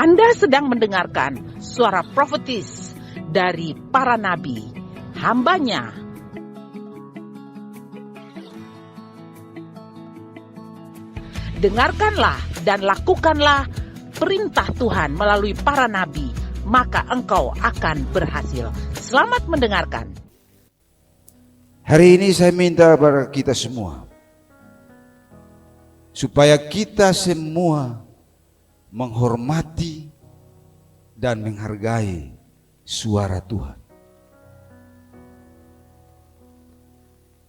Anda sedang mendengarkan suara profetis dari para nabi, hambanya. Dengarkanlah dan lakukanlah perintah Tuhan melalui para nabi, maka engkau akan berhasil. Selamat mendengarkan. Hari ini saya minta kepada kita semua, supaya kita semua menghormati dan menghargai suara Tuhan.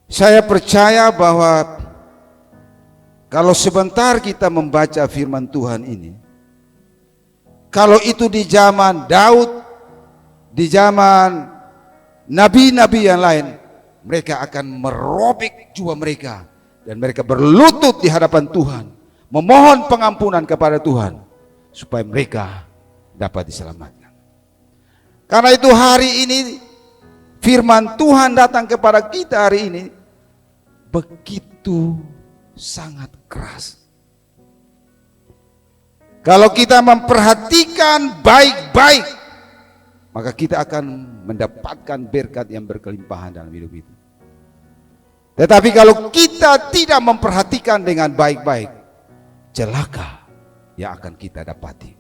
Saya percaya bahwa kalau sebentar kita membaca firman Tuhan ini, kalau itu di zaman Daud, di zaman nabi-nabi yang lain, mereka akan merobek jiwa mereka dan mereka berlutut di hadapan Tuhan, memohon pengampunan kepada Tuhan supaya mereka dapat diselamatkan. Karena itu hari ini firman Tuhan datang kepada kita hari ini begitu sangat keras. Kalau kita memperhatikan baik-baik, maka kita akan mendapatkan berkat yang berkelimpahan dalam hidup itu. Tetapi kalau kita tidak memperhatikan dengan baik-baik, celaka yang akan kita dapati.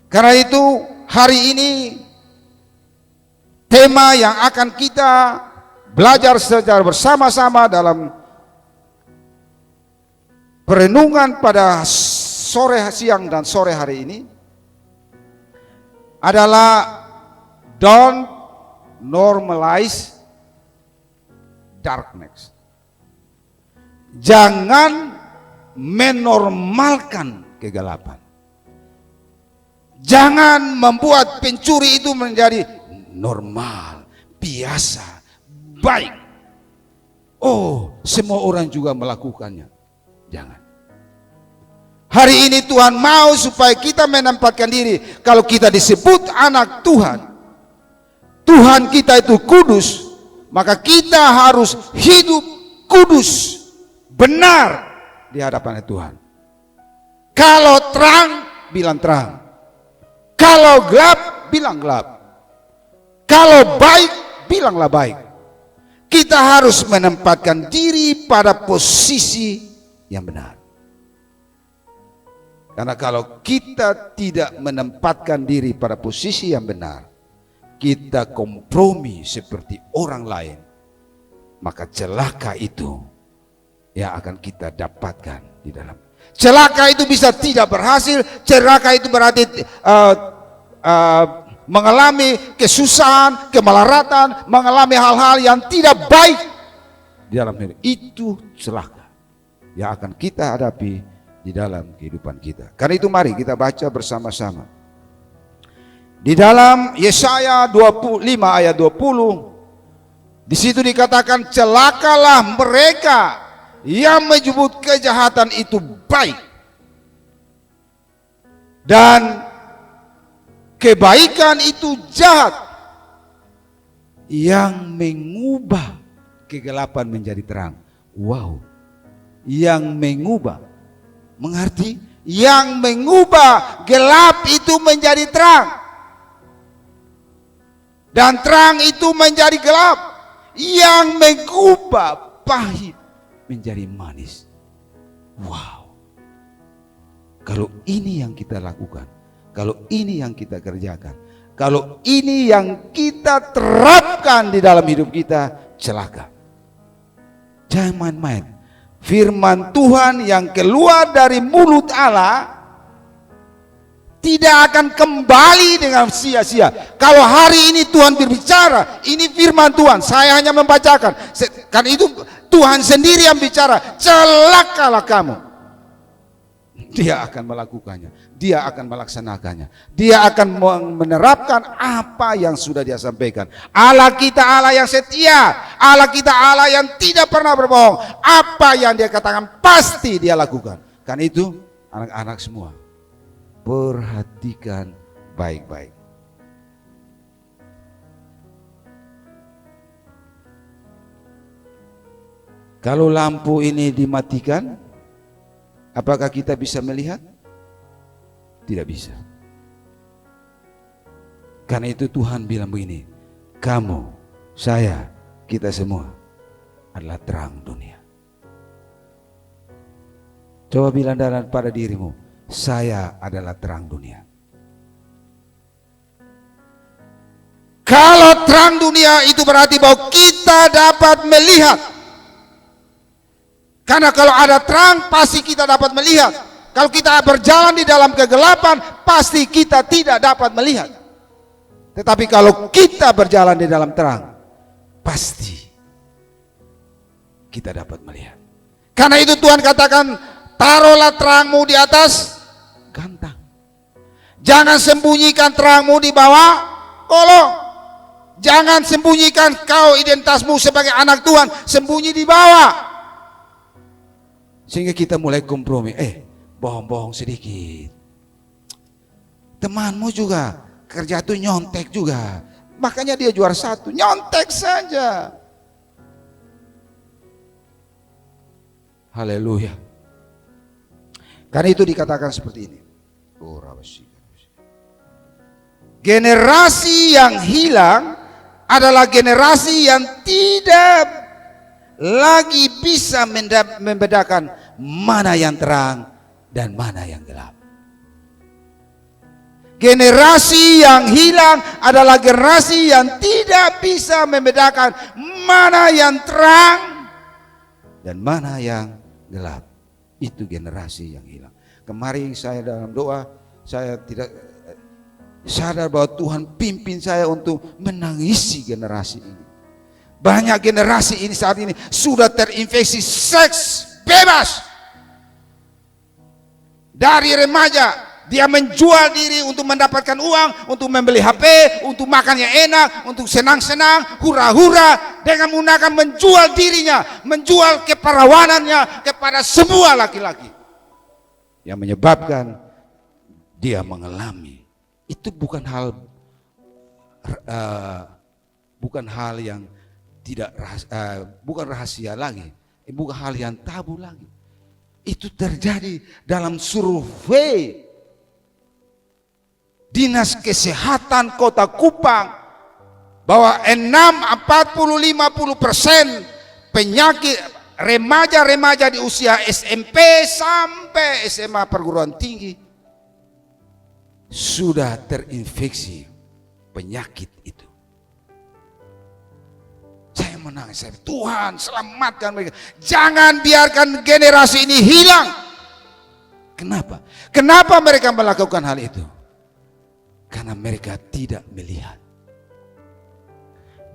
Karena itu hari ini tema yang akan kita belajar secara bersama-sama dalam perenungan pada sore, siang dan sore hari ini adalah don't normalize darkness. Jangan menormalkan kegelapan. Jangan membuat pencuri itu menjadi normal, biasa, baik. Oh, semua orang juga melakukannya. Jangan. Hari ini Tuhan mau supaya kita menempatkan diri. Kalau kita disebut anak Tuhan, Tuhan kita itu kudus, maka kita harus hidup kudus, benar di hadapan Tuhan. Kalau terang, bilang terang. Kalau gelap, bilang gelap. Kalau baik, bilanglah baik. Kita harus menempatkan diri pada posisi yang benar. Karena kalau kita tidak menempatkan diri pada posisi yang benar, kita kompromi seperti orang lain, maka celaka itu yang akan kita dapatkan di dalam. Celaka itu bisa tidak berhasil, celaka itu berarti mengalami kesusahan, kemelaratan, mengalami hal-hal yang tidak baik di dalam hidup. Itu celaka yang akan kita hadapi di dalam kehidupan kita. Karena itu mari kita baca bersama-sama. Di dalam Yesaya 25 ayat 20, di situ dikatakan, celakalah mereka yang menyebut kejahatan itu baik dan kebaikan itu jahat, yang mengubah kegelapan menjadi terang. Wow, yang mengubah, mengerti? Yang mengubah gelap itu menjadi terang, dan terang itu menjadi gelap. Yang mengubah pahit menjadi manis. Wow, kalau ini yang kita lakukan, kalau ini yang kita kerjakan, kalau ini yang kita terapkan di dalam hidup kita, celaka. Jangan main-main. Firman Tuhan yang keluar dari mulut Allah tidak akan kembali dengan sia-sia. Kalau hari ini Tuhan berbicara, ini firman Tuhan, saya hanya membacakan. Kan itu Tuhan sendiri yang bicara, celakalah kamu. Dia akan melakukannya, dia akan melaksanakannya, dia akan menerapkan apa yang sudah dia sampaikan. Allah kita Allah yang setia, Allah kita Allah yang tidak pernah berbohong. Apa yang dia katakan pasti dia lakukan. Karena itu anak-anak semua, perhatikan baik-baik. Kalau lampu ini dimatikan, apakah kita bisa melihat? Tidak bisa. Karena itu Tuhan bilang begini, kamu, saya, kita semua adalah terang dunia. Coba bilang pada dirimu, saya adalah terang dunia. Kalau terang dunia itu berarti bahwa kita dapat melihat. Karena kalau ada terang pasti kita dapat melihat. Kalau kita berjalan di dalam kegelapan pasti kita tidak dapat melihat. Tetapi kalau kita berjalan di dalam terang pasti kita dapat melihat. Karena itu Tuhan katakan, taruhlah terangmu di atas gantang. Jangan sembunyikan terangmu di bawah kolong. Jangan sembunyikan kau identitasmu sebagai anak Tuhan, sembunyi di bawah. Sehingga kita mulai kompromi, bohong-bohong sedikit. Temanmu juga kerja tuh nyontek juga, makanya dia juara 1, nyontek saja. Haleluya. Karena itu dikatakan seperti ini. Generasi yang hilang adalah generasi yang tidak lagi bisa membedakan mana yang terang dan mana yang gelap. Generasi yang hilang adalah generasi yang tidak bisa membedakan mana yang terang dan mana yang gelap. Itu generasi yang hilang. Kemarin saya dalam doa, saya tidak sadar bahwa Tuhan pimpin saya untuk menangisi generasi ini. Banyak generasi ini saat ini sudah terinfeksi seks bebas. Dari remaja dia menjual diri untuk mendapatkan uang, untuk membeli HP, untuk makan yang enak, untuk senang-senang, hura-hura, dengan menggunakan menjual dirinya, menjual keperawanannya kepada semua laki-laki. Yang menyebabkan dia mengalami. Itu bukan hal yang tidak bukan rahasia lagi, bukan hal yang tabu lagi. Itu terjadi dalam survei Dinas Kesehatan Kota Kupang bahwa 40-50% penyakit remaja-remaja di usia SMP sampai SMA perguruan tinggi sudah terinfeksi penyakit itu. Saya menangis, Tuhan selamatkan mereka. Jangan biarkan generasi ini hilang. Kenapa? Kenapa mereka melakukan hal itu? Karena mereka tidak melihat.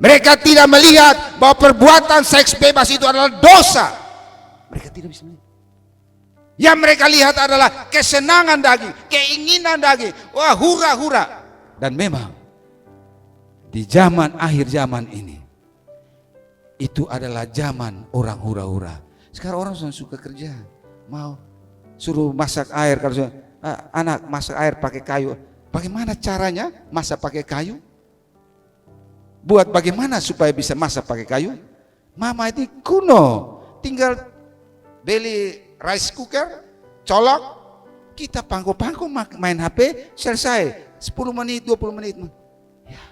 Mereka tidak melihat bahwa perbuatan seks bebas itu adalah dosa. Mereka tidak bisa melihat. Yang mereka lihat adalah kesenangan daging, keinginan daging. Wah, hura-hura. Dan memang di zaman akhir zaman ini itu adalah zaman orang hura-hura. Sekarang orang suka kerja, mau suruh masak air, kalau anak masak air pakai kayu. Bagaimana caranya masak pakai kayu? Buat bagaimana supaya bisa masak pakai kayu? Mama itu kuno, tinggal beli rice cooker, colok, kita pangku-pangku main HP, selesai 10 menit, 20 menit. Ya.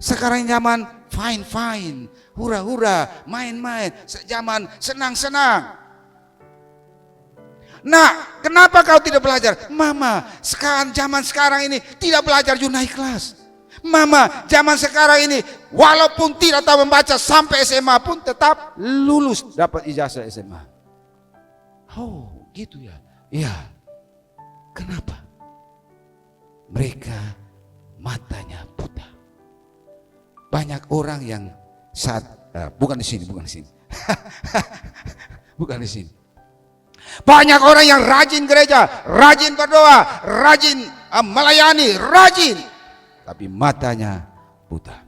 Sekarang zaman fine, hura-hura, main-main, zaman senang-senang. Nah, kenapa kau tidak belajar? Mama, zaman sekarang ini tidak belajar juga naik kelas. Mama, zaman sekarang ini walaupun tidak tahu membaca sampai SMA pun tetap lulus dapat ijazah SMA. Oh, gitu ya. Iya. Kenapa? Mereka matanya buta. Banyak orang yang bukan di sini. Bukan di sini. Banyak orang yang rajin gereja, rajin berdoa, rajin melayani, rajin, tapi matanya buta.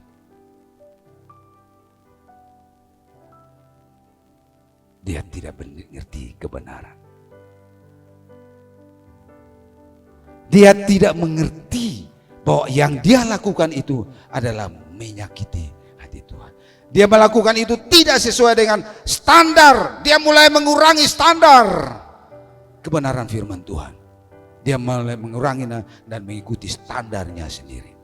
Dia tidak mengerti kebenaran. Dia tidak mengerti bahwa yang dia lakukan itu adalah menyakiti hati Tuhan. Dia melakukan itu tidak sesuai dengan standar. Dia mulai mengurangi standar kebenaran firman Tuhan. Dia mulai mengurangi dan mengikuti standarnya sendiri.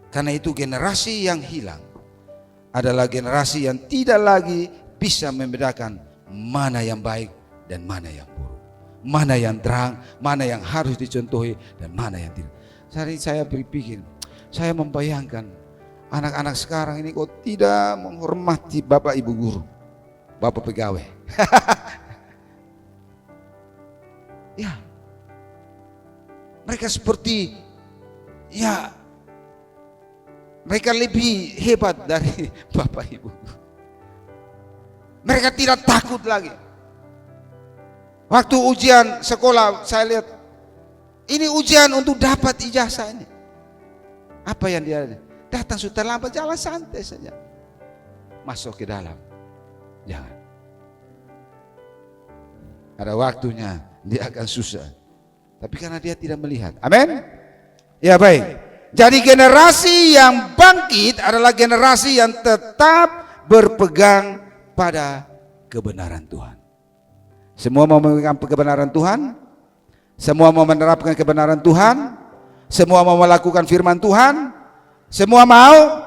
Karena itu generasi yang hilang adalah generasi yang tidak lagi bisa membedakan mana yang baik dan mana yang buruk, mana yang terang, mana yang harus dicontohi dan mana yang tidak. Saya berpikir, saya membayangkan anak-anak sekarang ini kok tidak menghormati bapak ibu guru, bapak pegawai. Ya, mereka seperti, ya, mereka lebih hebat dari bapak ibu. Mereka tidak takut lagi. Waktu ujian sekolah saya lihat, ini ujian untuk dapat ijazah ini. Apa yang dia datang sudah terlambat, jalan santai saja, masuk ke dalam. Jangan. Ada waktunya dia akan susah. Tapi karena dia tidak melihat. Amin. Ya baik. Jadi generasi yang bangkit adalah generasi yang tetap berpegang pada kebenaran Tuhan. Semua mau memegang kebenaran Tuhan? Semua mau menerapkan kebenaran Tuhan? Semua mau melakukan firman Tuhan? Semua mau?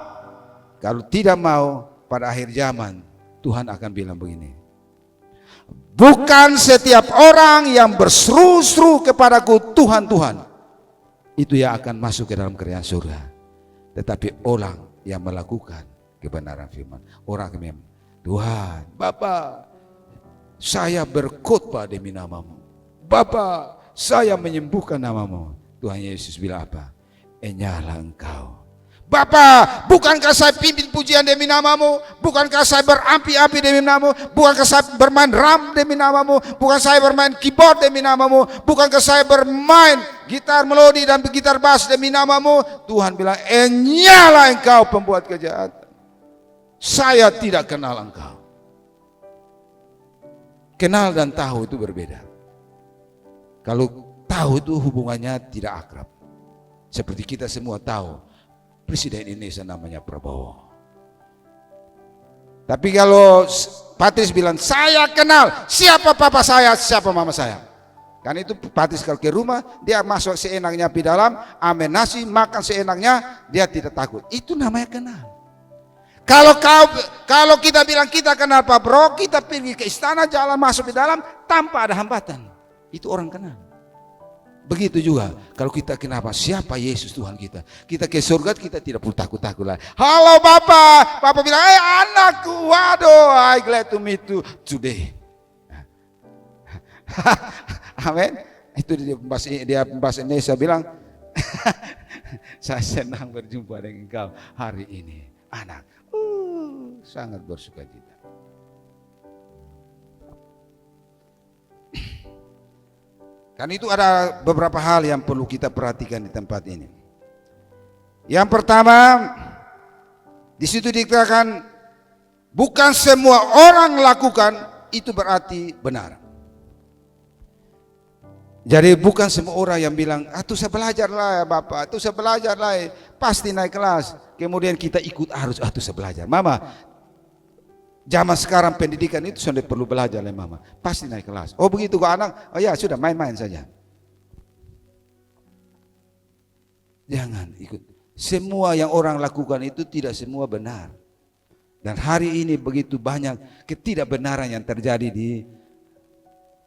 Kalau tidak mau, pada akhir zaman Tuhan akan bilang begini, bukan setiap orang yang berseru-seru kepadaku Tuhan, Tuhan, itu yang akan masuk ke dalam kerajaan surga. Tetapi orang yang melakukan kebenaran firman. Orang yang Tuhan, Bapa, saya berkhotbah demi namamu. Bapa, saya menyembuhkan namamu. Tuhan Yesus bilang apa? Enyalah engkau. Bapa, bukankah saya pimpin pujian demi namamu? Bukankah saya berapi-api demi namamu? Bukankah saya bermain drum demi namamu? Bukan saya bermain keyboard demi namamu? Bukankah saya bermain gitar melodi dan gitar bass demi namamu? Tuhan bilang, enyalah engkau pembuat kejahatan. Saya tidak kenal engkau. Kenal dan tahu itu berbeda. Kalau tahu itu hubungannya tidak akrab. Seperti kita semua tahu Presiden Indonesia namanya Prabowo. Tapi kalau Patris bilang, saya kenal siapa papa saya, siapa mama saya. Kan itu Patris kalau ke rumah, dia masuk seenaknya di dalam, amen nasi, makan seenaknya, dia tidak takut. Itu namanya kenal. Kalau kita bilang kita kenal Pak Bro, kita pergi ke istana, jalan masuk di dalam tanpa ada hambatan. Itu orang kenal. Begitu juga kalau kita kenapa siapa Yesus Tuhan kita. Kita ke surga kita tidak perlu takut-takut lagi. Halo Bapak, Bapak bilang, anakku, waduh, I glad to meet you today. Amin. Itu dia bahasa Indonesia bilang, saya senang berjumpa dengan engkau hari ini, anak. Sangat bersukacita. Karena itu ada beberapa hal yang perlu kita perhatikan di tempat ini. Yang pertama, di situ dikatakan bukan semua orang lakukan itu berarti benar. Jadi bukan semua orang yang bilang, tuh saya belajar lah ya Bapak, tuh saya belajar lah ya, pasti naik kelas. Kemudian kita ikut arus, tuh saya belajar. Mama, zaman sekarang pendidikan itu sudah perlu belajar ya Mama, pasti naik kelas. Oh begitu kok anak, oh ya sudah main-main saja. Jangan ikut. Semua yang orang lakukan itu tidak semua benar. Dan hari ini begitu banyak ketidakbenaran yang terjadi di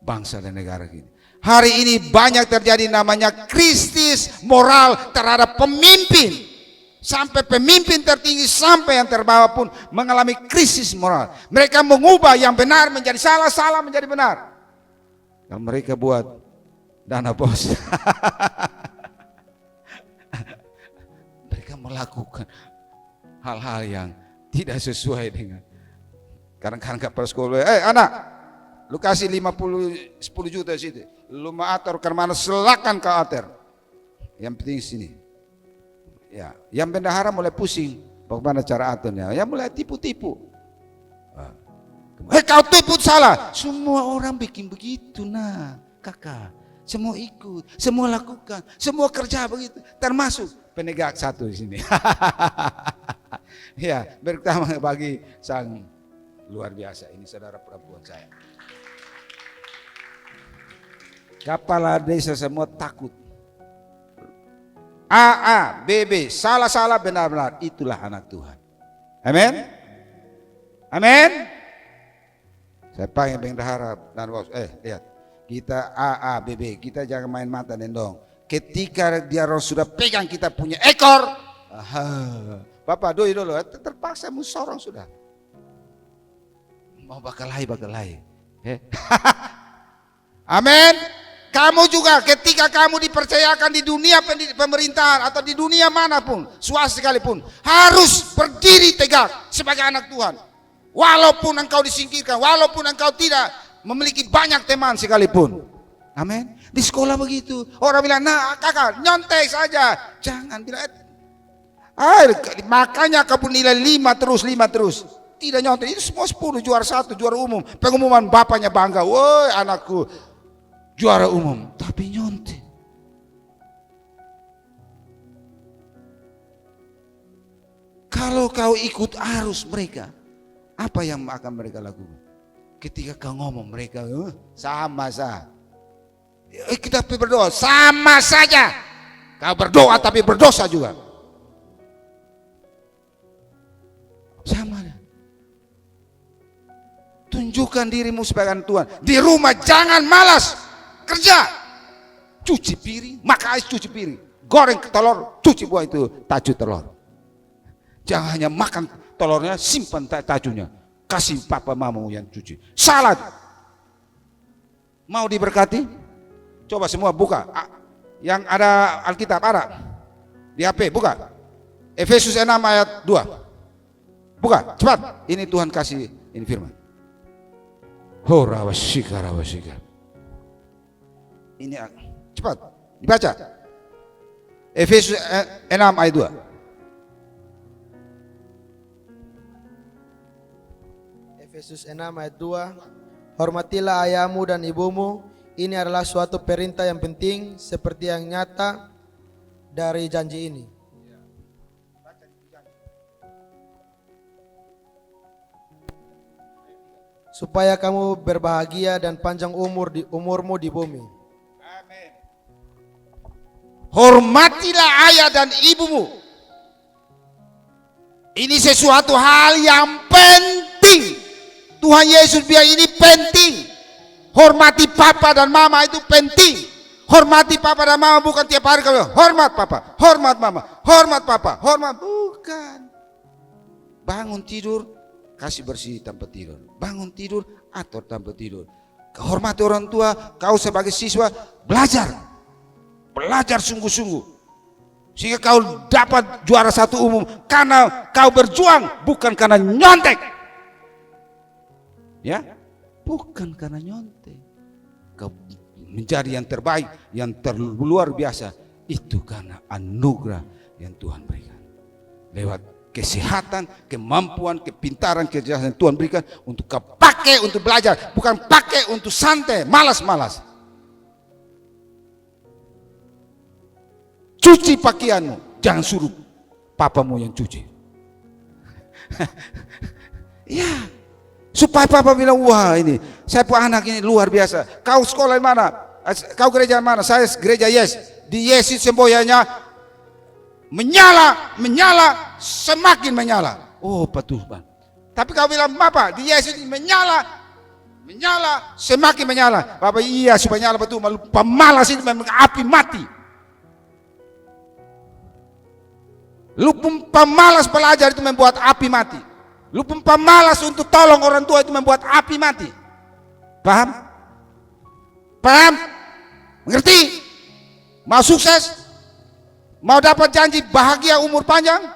bangsa dan negara ini. Hari ini banyak terjadi namanya krisis moral terhadap pemimpin. Sampai pemimpin tertinggi sampai yang terbawah pun mengalami krisis moral. Mereka mengubah yang benar menjadi salah, salah menjadi benar. Kalau mereka buat dana bos, mereka melakukan hal-hal yang tidak sesuai dengan. Kadang-kadang kepala sekolah, anak, lu kasih 10 juta situ, lu mau atur ke mana, silakan kau atur. Yang penting sini. Ya, yang bendahara mulai pusing, bagaimana cara aturnya? Ya mulai tipu-tipu. Kau tipu salah. Semua orang bikin begitu, nah, kakak. Semua ikut, semua lakukan, semua kerja begitu. Termasuk penegak satu di sini. Ya, pertama bagi sang luar biasa ini saudara perempuan saya. Kepala desa semua takut. AA, BB, salah-salah benar-benar, itulah anak Tuhan. Amin. Amin. Saya panggil bendahara dan bos, lihat, kita AA, BB, kita jangan main mata dendong. Ketika dia sudah pegang kita punya ekor, Bapak doi dulu, terpaksa musorong sudah. Mau bakalahi. Amin. Kamu juga ketika kamu dipercayakan di dunia pemerintahan atau di dunia manapun, swasta sekalipun, harus berdiri tegak sebagai anak Tuhan. Walaupun engkau disingkirkan, walaupun engkau tidak memiliki banyak teman sekalipun. Amin. Di sekolah begitu, orang bilang, nah kakak nyontek saja, jangan bilang. Makanya kau nilai 5 terus. Tidak nyontek, itu semua 10, juara 1, juara umum. Pengumuman bapaknya bangga, woi anakku juara umum, tapi nyontek. Kalau kau ikut arus mereka, apa yang akan mereka lakukan? Ketika kau ngomong mereka, sama saja. Kita berdoa, sama saja. Kau berdoa tapi berdosa juga. Sama. Tunjukkan dirimu sebagai anak Tuhan. Di rumah jangan malas kerja. Cuci piring, makan ais cuci piring. Goreng telur, cuci buah itu tacu telur. Jangan hanya makan telurnya, simpan tajunya. Kasih papa mamamu yang cuci. Salad. Mau diberkati? Coba semua buka. Yang ada Alkitab ada. Di HP buka. Efesus 6 ayat 2. Buka, cepat. Ini Tuhan kasih ini firman. Rawashika. Ini cepat dibaca. Efesus 6 ayat 2. Efesus 6 ayat 2. Hormatilah ayahmu dan ibumu. Ini adalah suatu perintah yang penting seperti yang nyata dari janji ini. Supaya kamu berbahagia dan panjang umurmu di bumi. Amin. Hormatilah ayah dan ibumu. Ini sesuatu hal yang penting. Tuhan Yesus bilang ini penting. Hormati papa dan mama itu penting. Hormati papa dan mama bukan tiap hari kalau hormat papa, hormat mama, hormat papa, hormat bukan. Bangun tidur kasih bersih tempat tidur. Bangun tidur atur tempat tidur. Hormati orang tua. Kau sebagai siswa belajar sungguh-sungguh sehingga kau dapat juara 1 umum karena kau berjuang, bukan karena nyontek. Ya, bukan karena nyontek. Kau menjadi yang terbaik, yang luar biasa, itu karena anugerah yang Tuhan berikan lewat kesehatan, kemampuan, kepintaran, kecerdasan yang Tuhan berikan untuk kau pakai untuk belajar, bukan pakai untuk santai, malas-malas. Cuci pakaianmu, jangan suruh papamu yang cuci. Ya, supaya papa bilang, wah ini saya punya anak ini luar biasa. Kau sekolah di mana? Kau gereja mana? Saya gereja Yes. Di Yes itu semboyannya menyala, semakin menyala. Oh betul Bang. Tapi kau bilang, Bapak di Yes itu menyala, semakin menyala. Bapak iya supaya nyala betul. Pemalas itu memang api mati. Lu pemalas belajar itu membuat api mati. Lu pemalas untuk tolong orang tua itu membuat api mati. Paham? Paham? Mengerti? Mau sukses? Mau dapat janji bahagia umur panjang?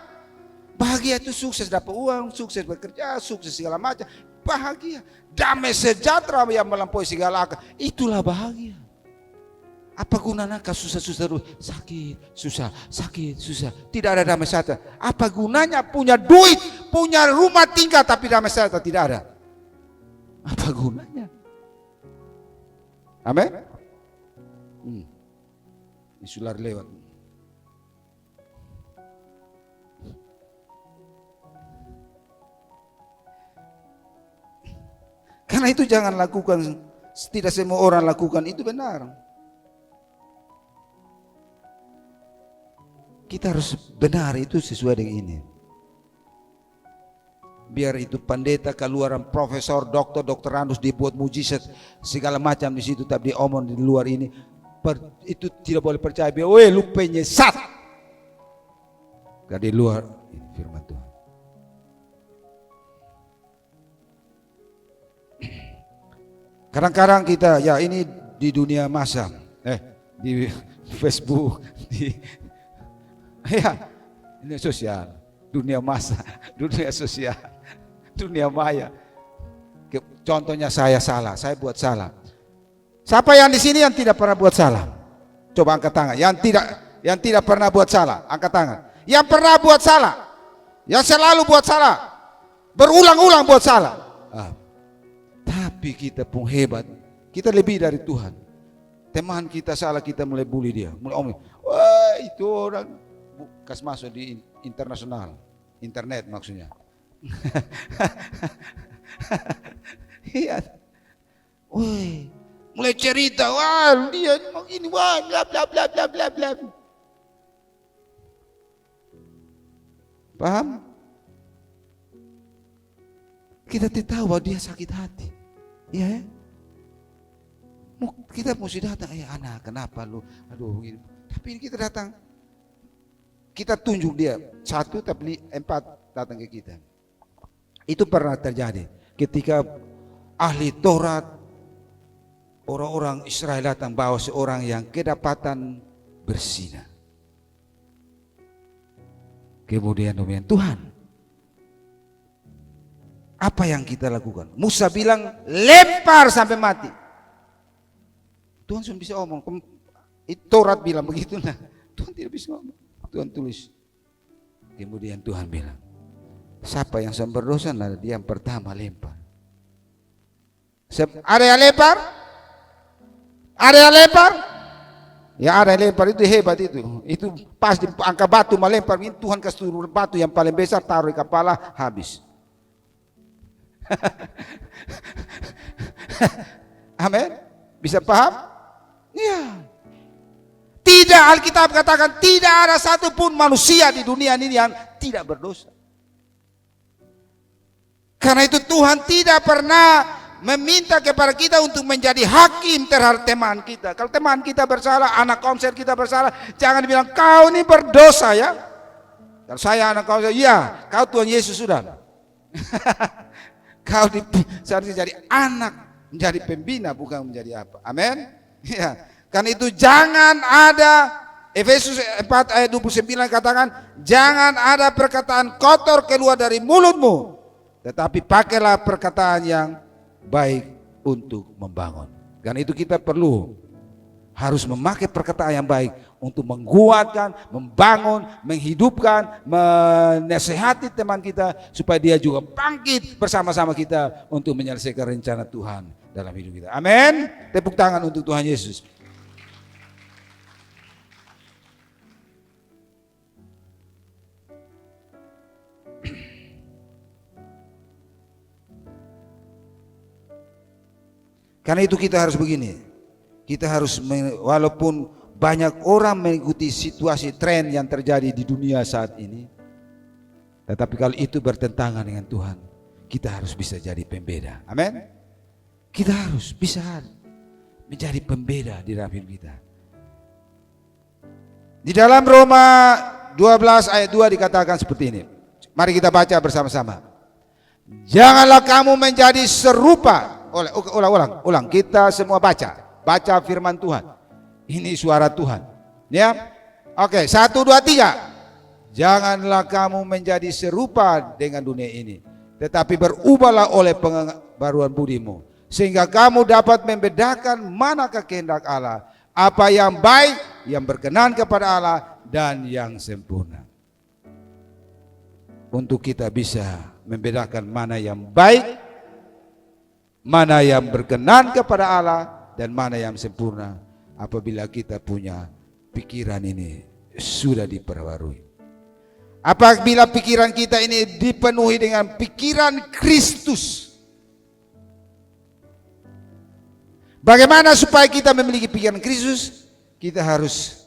Bahagia itu sukses, dapat uang, sukses bekerja, sukses segala macam. Bahagia, damai sejahtera yang melampaui segala akal. Itulah bahagia. Apa gunanya kau susah-susah terus? Sakit, susah. Tidak ada damai sejahtera. Apa gunanya punya duit, punya rumah tinggal tapi damai sejahtera tidak ada? Apa gunanya? Amin. Isular lewat. Karena itu jangan lakukan, tidak semua orang lakukan itu benar. Kita harus benar itu sesuai dengan ini. Biar itu pendeta keluaran profesor, dokter-dokter dibuat mujizat segala macam di situ, tapi diomong di luar ini itu tidak boleh percaya. Weh, lu penyesat. Gak di luar ini firman Tuhan. Kadang-kadang kita ya ini di dunia masa, di Facebook, ya ini sosial, dunia masa, dunia sosial, dunia maya. Contohnya saya salah, saya buat salah. Siapa yang di sini yang tidak pernah buat salah? Coba angkat tangan. Yang tidak pernah buat salah, angkat tangan. Yang pernah buat salah, yang selalu buat salah, berulang-ulang buat salah. Tapi kita pun hebat, kita lebih dari Tuhan. Teman kita salah, kita mulai bully dia, mulai omong, wah itu orang kas masuk di internasional, internet maksudnya. Iya, woi, mulai cerita, wah dia begini, wah bla bla bla bla bla bla. Paham? Kita tidak tahu bahwa dia sakit hati. Ya, kita mesti datang, anak kenapa lu, aduh gitu. Tapi kita datang, kita tunjuk dia 1 tapi 4 datang ke kita. Itu pernah terjadi ketika ahli Taurat, orang-orang Israel datang bawa seorang yang kedapatan berzina. Kemudian Tuhan, apa yang kita lakukan? Musa bilang lempar sampai mati. Tuhan sudah bisa ngomong. Taurat bilang begitu, nah Tuhan tidak bisa ngomong. Tuhan tulis. Kemudian Tuhan bilang, siapa yang berdosa, nah dia yang pertama lempar. Ada yang lempar? Ada yang lempar? Ya ada yang lempar, itu hebat itu. Itu pas di angka batu melempar, Tuhan kasih turun batu yang paling besar, taruh di kepala, habis. Amin. Bisa paham? Ya. Tidak, Alkitab katakan tidak ada satupun manusia di dunia ini yang tidak berdosa. Karena itu Tuhan tidak pernah meminta kepada kita untuk menjadi hakim terhadap teman kita. Kalau teman kita bersalah, anak komsel kita bersalah, jangan bilang kau ini berdosa ya. Kalau saya anak komsel, ya kau Tuhan Yesus sudah. Kau seharusnya jadi anak, menjadi pembina, bukan menjadi apa. Amin. Ya. Karena itu jangan ada, Efesus 4 ayat 29 katakan, jangan ada perkataan kotor keluar dari mulutmu, tetapi pakailah perkataan yang baik untuk membangun. Karena itu kita harus memakai perkataan yang baik untuk menguatkan, membangun, menghidupkan, menasehati teman kita supaya dia juga bangkit bersama-sama kita untuk menyelesaikan rencana Tuhan dalam hidup kita. Amin. Tepuk tangan untuk Tuhan Yesus. Karena itu kita harus begini. Kita harus, walaupun banyak orang mengikuti situasi tren yang terjadi di dunia saat ini, tetapi kalau itu bertentangan dengan Tuhan, kita harus bisa jadi pembeda. Amin. Kita harus bisa menjadi pembeda di dalam hidup kita. Di dalam Roma 12 ayat 2 dikatakan seperti ini. Mari kita baca bersama-sama. Janganlah kamu menjadi serupa. Ulang. Kita semua baca firman Tuhan. Ini suara Tuhan. Ya. Oke, 1, 2, 3. Janganlah kamu menjadi serupa dengan dunia ini, tetapi berubahlah oleh pembaruan budimu, sehingga kamu dapat membedakan manakah kehendak Allah, apa yang baik, yang berkenan kepada Allah, dan yang sempurna. Untuk kita bisa membedakan mana yang baik, mana yang berkenan kepada Allah, dan mana yang sempurna, apabila kita punya pikiran ini sudah diperbarui. Apabila pikiran kita ini dipenuhi dengan pikiran Kristus. Bagaimana supaya kita memiliki pikiran Kristus? Kita harus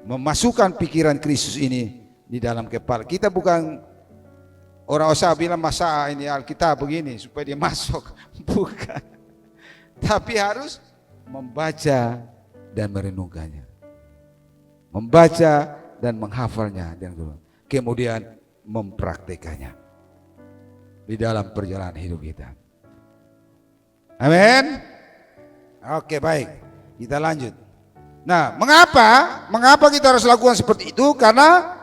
memasukkan pikiran Kristus ini di dalam kepala. Kita bukan orang usah bilang masa ini Alkitab begini supaya dia masuk. Bukan. Tapi harus membaca dan merenungkannya. Membaca dan menghafalnya. Kemudian mempraktekannya di dalam perjalanan hidup kita. Amin. Oke, baik. Kita lanjut. Nah, mengapa kita harus lakukan seperti itu? Karena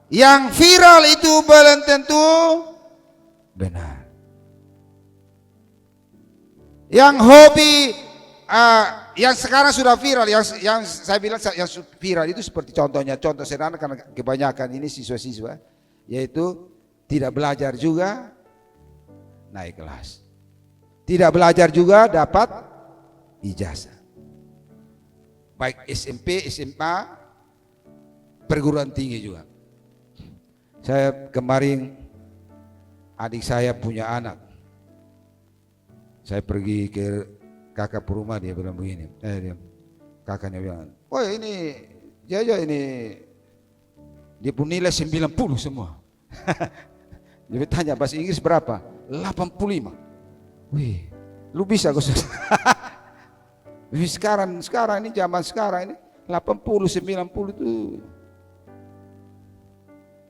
yang viral itu belum tentu benar. Yang hobi, yang sekarang sudah viral, yang saya bilang yang viral itu seperti contoh sederhana karena kebanyakan ini siswa-siswa, yaitu tidak belajar juga naik kelas, tidak belajar juga dapat ijazah. Baik SMP, SMA, perguruan tinggi juga. Saya kemarin adik saya punya anak. Saya pergi ke kakak rumah, dia bilang begini. Kakaknya bilang, oh ini Jaja ini dia pun nilai 90 semua. Dia tanya bahasa Inggris berapa? 85. Wih, lu bisa kok. Sekarang ini zaman sekarang ini 80 90 itu.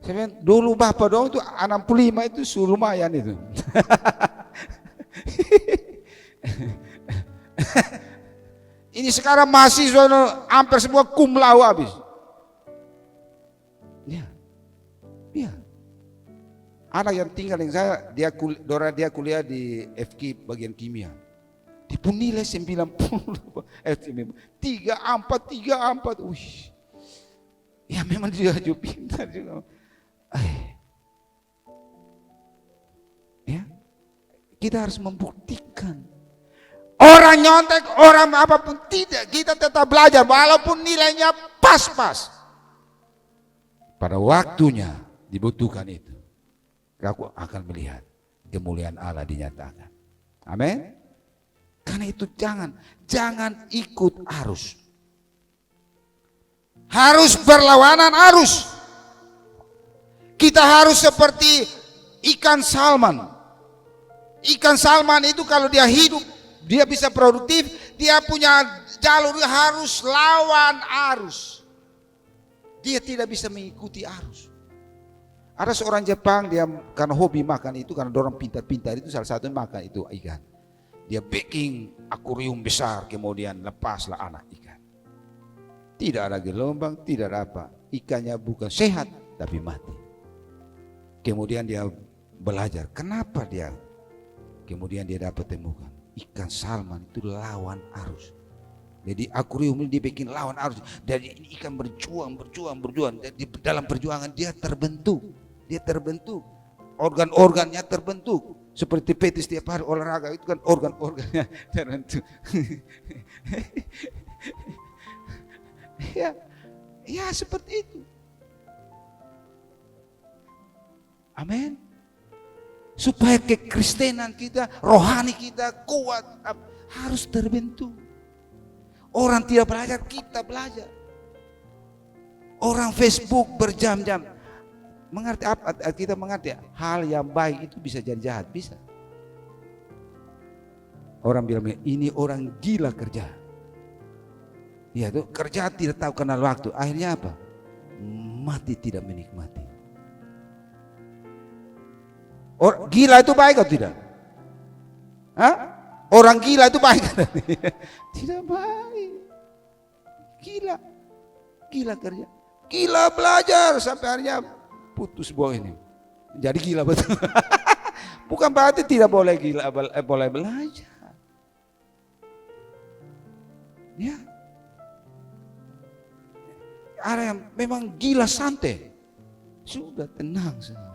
Saya bilang, dulu bapak dong itu 65 itu lumayan itu. Ini sekarang mahasiswa hampir semua cum laude habis. Ya. Anak yang tinggal dengan saya, dia kuliah di FK bagian kimia. Dia pun nilai 90. 34. Wih. Ya memang dia juga pintar juga. Ya. Kita harus membuktikan. Orang nyontek, orang apapun tidak, kita tetap belajar walaupun nilainya pas-pas. Pada waktunya dibutuhkan itu, aku akan melihat kemuliaan Allah dinyatakan. Amin. Karena itu jangan ikut arus. Harus berlawanan arus. Kita harus seperti ikan salmon. Ikan salmon itu kalau dia hidup, dia bisa produktif, dia punya jalur, harus lawan arus. Dia tidak bisa mengikuti arus. Ada seorang Jepang, dia karena hobi makan itu, karena orang pintar-pintar itu salah satu makan itu ikan. Dia bikin akuarium besar, kemudian lepaslah anak ikan. Tidak ada gelombang, tidak ada apa. Ikannya bukan sehat, tapi mati. Kemudian dia belajar, kenapa dia? Kemudian dia dapat temukan, ikan salmon itu lawan arus. Jadi akuarium ini dibikin lawan arus. Dari ikan berjuang. Jadi dalam perjuangan dia terbentuk. Organ-organnya terbentuk. Seperti PT setiap hari olahraga itu kan organ-organnya terbentuk. Ya seperti itu. Amin. Supaya kekristenan kita, rohani kita kuat, harus terbentuk. Orang tidak belajar, kita belajar. Orang Facebook berjam-jam. Mengerti apa? Kita mengerti hal yang baik itu bisa jadi jahat, bisa. Orang bilang ini orang gila kerja. Ya tuh kerja tidak tahu kenal waktu. Akhirnya apa? Mati tidak menikmati. Gila itu baik atau tidak? Hah? Orang gila itu baik atau tidak? Tidak baik. Gila kerja. Gila belajar sampai akhirnya putus buah ini. Jadi gila betul. Bukan berarti tidak boleh gila, boleh belajar. Ya. Ada yang memang gila santai. Sudah tenang saja.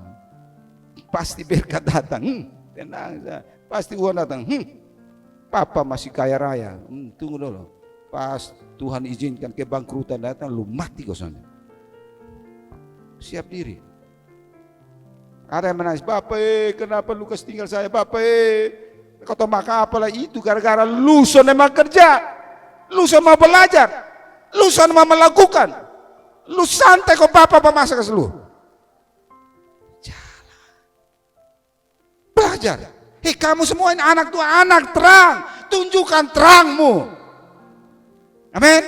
Pasti berkat datang, tenang saja. Pasti uang datang, papa masih kaya raya. Tunggu dulu, pas Tuhan izinkan kebangkrutan datang, lu mati kau sana. Siap diri. Ada yang menangis, Bapak kenapa lu kasih tinggal saya, Bapak kau tahu maka apalah itu gara-gara lu sana mau kerja, lu sana mau belajar, lu sana mau melakukan, Lu santai kok bapak masak ke lu. Belajar. Hei kamu semua ini anak tua, anak terang. Tunjukkan terangmu. Amin.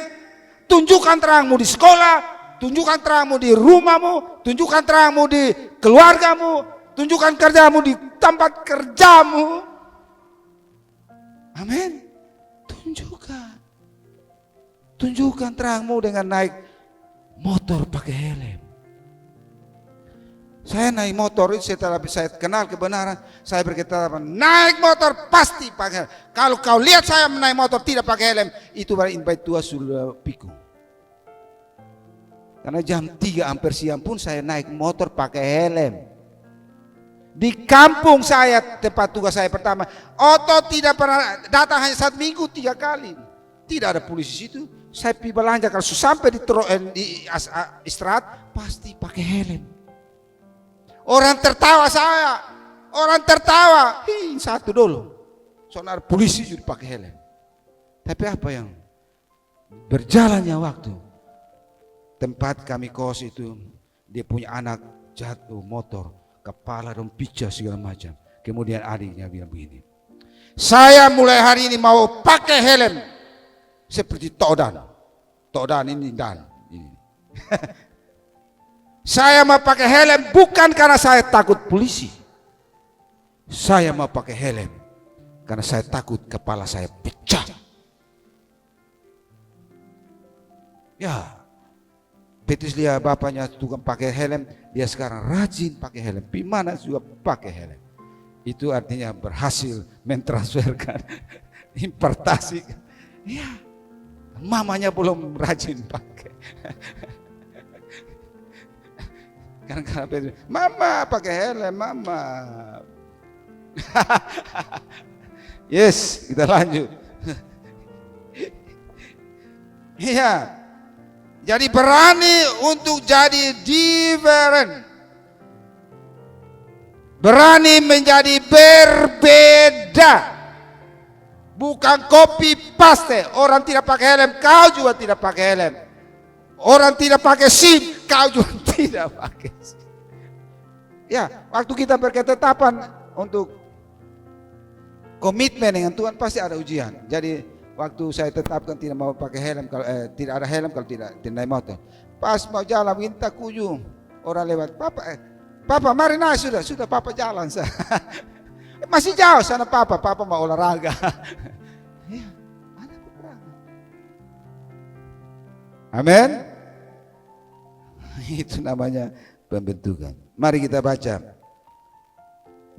Tunjukkan terangmu di sekolah. Tunjukkan terangmu di rumahmu. Tunjukkan terangmu di keluargamu. Tunjukkan kerjamu di tempat kerjamu. Amin. Tunjukkan. Tunjukkan terangmu dengan naik motor pakai helm. Saya naik motor itu setelah saya kenal kebenaran, saya berkata naik motor pasti pakai helm. Kalau kau lihat saya naik motor tidak pakai helm, itu berarti invite tua sudah pikun. Karena jam 3 hampir siang pun saya naik motor pakai helm. Di kampung saya, tempat tugas saya pertama, Oto tidak pernah datang hanya 1 minggu 3 kali. Tidak ada polisi situ. Saya pergi belanja kalau sampai di istirahat pasti pakai helm. Orang tertawa saya, orang tertawa. Satu dulu, soalnya polisi juga pakai helm. Tapi apa yang berjalannya waktu, tempat kami kos itu, dia punya anak jatuh motor, kepala dan picah segala macam. Kemudian adiknya bilang begini, saya mulai hari ini mau pakai helm seperti Todan ini dan ini. Saya mau pakai helm bukan karena saya takut polisi. Saya mau pakai helm karena saya takut kepala saya pecah. Ya, Petrus lihat bapaknya tukang pakai helm, dia sekarang rajin pakai helm. Pimana juga pakai helm. Itu artinya berhasil mentransferkan importasi. Ya, mamanya belum rajin pakai. Karena Petrus, mama pakai helm, mama. Yes, kita lanjut. Iya. Jadi berani untuk jadi different. Berani menjadi berbeda. Bukan copy paste. Orang tidak pakai helm, kau juga tidak pakai helm. Orang tidak pakai SIM, kau juga tidak pakai SIM. Ya, waktu kita berketetapan untuk komitmen dengan Tuhan pasti ada ujian. Jadi waktu saya tetapkan tidak mau pakai helm, kalau tidak ada helm kalau tidak naik motor. Pas mau jalan minta kujung, orang lewat, papa mari naik sudah papa jalan sah. Masih jauh sana papa mau olahraga. Ya, ada peperangan. Amin. Itu namanya pembentukan. Mari kita baca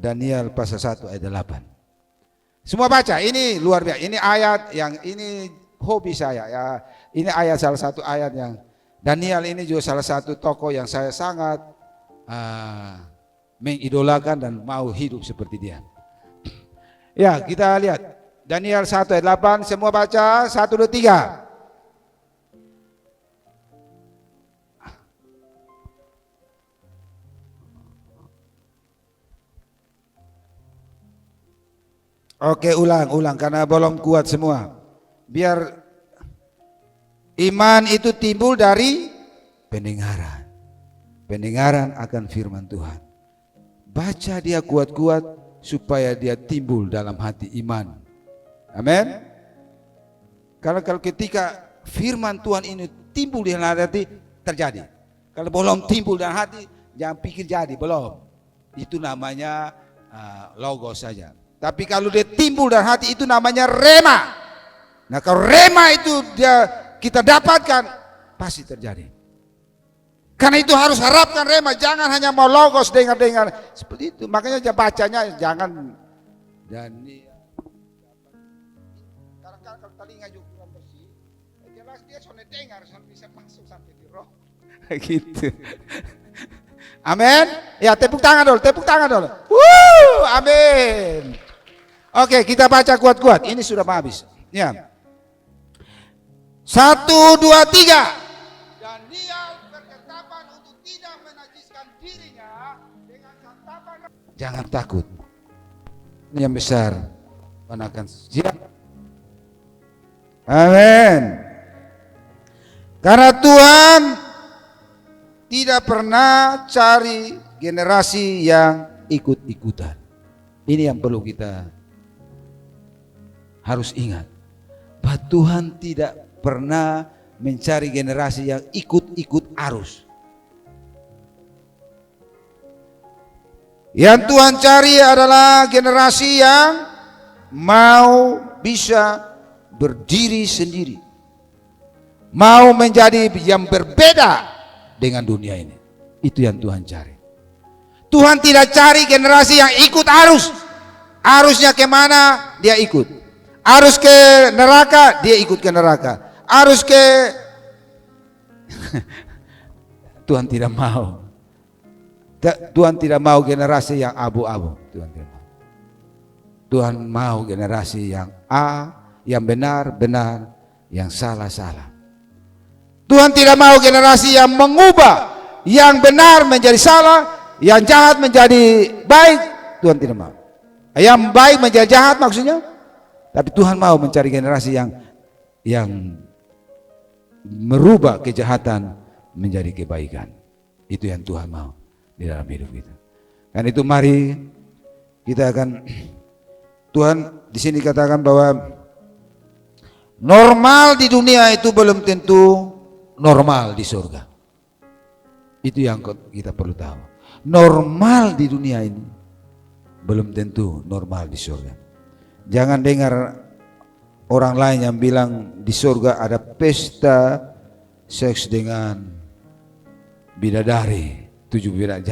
Daniel pasal 1 ayat 8. Semua baca, ini luar biasa. Ini ayat yang ini hobi saya ya. Ini ayat salah satu ayat yang Daniel ini juga salah satu tokoh yang saya sangat mengidolakan dan mau hidup seperti dia. Ya, kita lihat Daniel 1 ayat 8, semua baca 1 2 3. Oke, ulang karena belum kuat semua. Biar iman itu timbul dari pendengaran. Pendengaran akan firman Tuhan. Baca dia kuat-kuat supaya dia timbul dalam hati iman. Amin. Kalau ketika firman Tuhan ini timbul di dalam hati, terjadi. Kalau belum timbul dalam hati, jangan pikir jadi, belum. Itu namanya logos saja. Tapi kalau dia timbul dalam hati itu namanya rema. Nah kalau rema itu kita dapatkan pasti terjadi. Karena itu harus harapkan rema, jangan hanya mau logos dengar-dengar seperti itu. Makanya bacanya jangan kalau telinga juga kurang bersih, jelas dia soalnya dengar sampai bisa masuk sampai di roh. Gitu. Amin. Ya tepuk tangan dulu. Amin. Oke, kita baca kuat-kuat. Ini sudah habis. Ya. 1 2 3. Dan dia berketapan untuk tidak menajiskan dirinya dengan santapan. Jangan takut. Yang besar akan siap. Amin. Karena Tuhan tidak pernah cari generasi yang ikut-ikutan. Ini yang perlu kita harus ingat. Bahwa Tuhan tidak pernah mencari generasi yang ikut-ikut arus. Yang Tuhan cari adalah generasi yang mau bisa berdiri sendiri, mau menjadi yang berbeda dengan dunia ini. Itu yang Tuhan cari. Tuhan tidak cari generasi yang ikut arus. Arusnya kemana dia ikut. Arus ke neraka dia ikut ke neraka. Arus ke Tuhan tidak mau. Tuhan tidak mau generasi yang abu-abu. Tuhan tidak mau. Tuhan mau generasi yang yang benar-benar, yang salah-salah. Tuhan tidak mau generasi yang mengubah yang benar menjadi salah, yang jahat menjadi baik. Tuhan tidak mau. Yang baik menjadi jahat maksudnya. Tapi Tuhan mau mencari generasi yang merubah kejahatan menjadi kebaikan. Itu yang Tuhan mau di dalam hidup kita. Dan itu mari kita akan, Tuhan di sini katakan bahwa normal di dunia itu belum tentu normal di surga. Itu yang kita perlu tahu. Normal di dunia ini belum tentu normal di surga. Jangan dengar orang lain yang bilang di surga ada pesta seks dengan bidadari, 7 bidadari.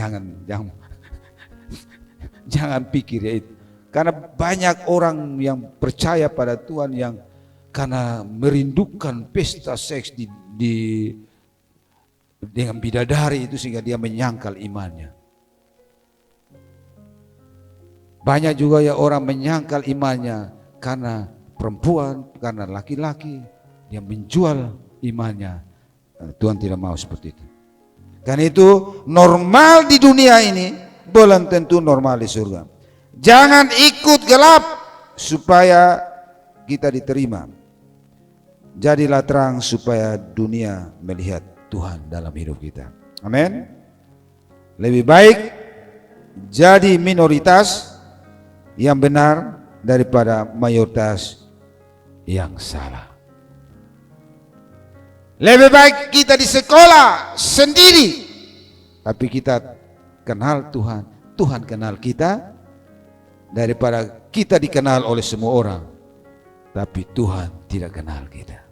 Jangan pikir ya itu. Karena banyak orang yang percaya pada Tuhan yang karena merindukan pesta seks dengan bidadari itu sehingga dia menyangkal imannya. Banyak juga ya orang menyangkal imannya karena perempuan, karena laki-laki yang menjual imannya. Tuhan tidak mau seperti itu. Karena itu normal di dunia ini belum tentu normal di surga. Jangan ikut gelap supaya kita diterima. Jadilah terang supaya dunia melihat Tuhan dalam hidup kita. Amin. Lebih baik jadi minoritas yang benar daripada mayoritas yang salah. Lebih baik kita di sekolah sendiri, tapi kita kenal Tuhan, Tuhan kenal kita, daripada kita dikenal oleh semua orang, tapi Tuhan tidak kenal kita.